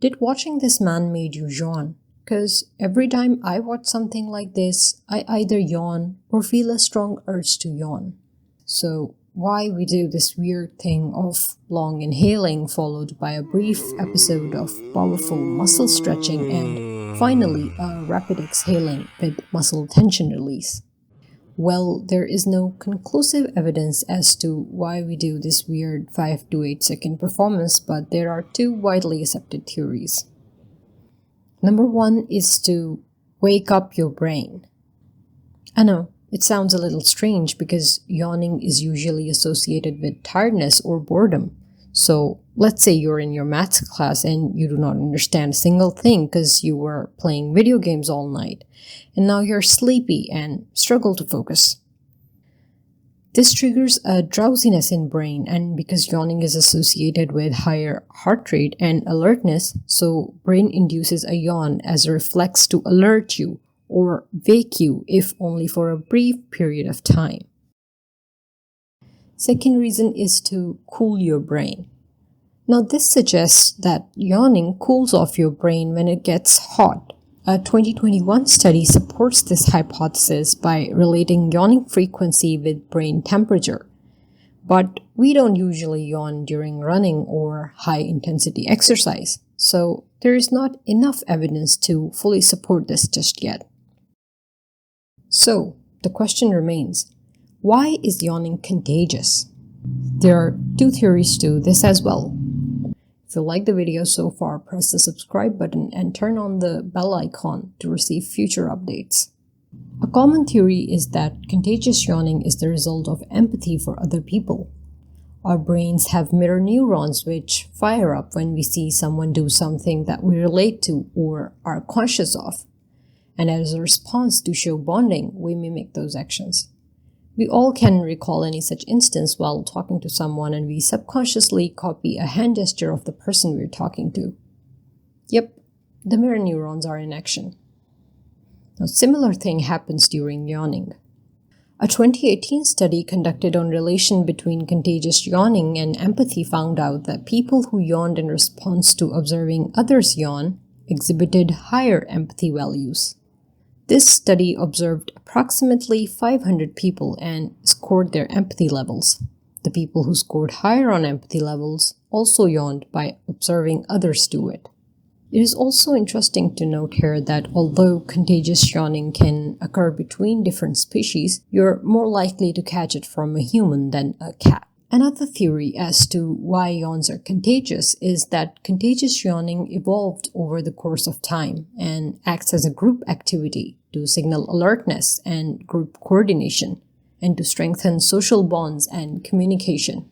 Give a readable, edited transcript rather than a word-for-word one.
Did watching this man made you yawn? Because every time I watch something like this, I either yawn or feel a strong urge to yawn. So, why we do this weird thing of long inhaling followed by a brief episode of powerful muscle stretching and finally a rapid exhaling with muscle tension release? Well, there is no conclusive evidence as to why we do this weird 5 to 8 second performance, but there are two widely accepted theories. Number one is to wake up your brain. I know, it sounds a little strange because yawning is usually associated with tiredness or boredom. So let's say you're in your maths class and you do not understand a single thing because you were playing video games all night, and now you're sleepy and struggle to focus. This triggers a drowsiness in brain, and because yawning is associated with higher heart rate and alertness, so brain induces a yawn as a reflex to alert you or wake you, if only for a brief period of time. Second reason is to cool your brain. Now this suggests that yawning cools off your brain when it gets hot. A 2021 study supports this hypothesis by relating yawning frequency with brain temperature. But we don't usually yawn during running or high-intensity exercise, so there is not enough evidence to fully support this just yet. So, the question remains, why is yawning contagious? There are two theories to this as well. If you like the video so far, press the subscribe button and turn on the bell icon to receive future updates. A common theory is that contagious yawning is the result of empathy for other people. Our brains have mirror neurons which fire up when we see someone do something that we relate to or are conscious of. And as a response to show bonding, we mimic those actions. We all can recall any such instance while talking to someone and we subconsciously copy a hand gesture of the person we're talking to. Yep, the mirror neurons are in action. A similar thing happens during yawning. A 2018 study conducted on relation between contagious yawning and empathy found out that people who yawned in response to observing others yawn exhibited higher empathy values. This study observed approximately 500 people and scored their empathy levels. The people who scored higher on empathy levels also yawned by observing others do it. It is also interesting to note here that although contagious yawning can occur between different species, you're more likely to catch it from a human than a cat. Another theory as to why yawns are contagious is that contagious yawning evolved over the course of time and acts as a group activity to signal alertness and group coordination and to strengthen social bonds and communication.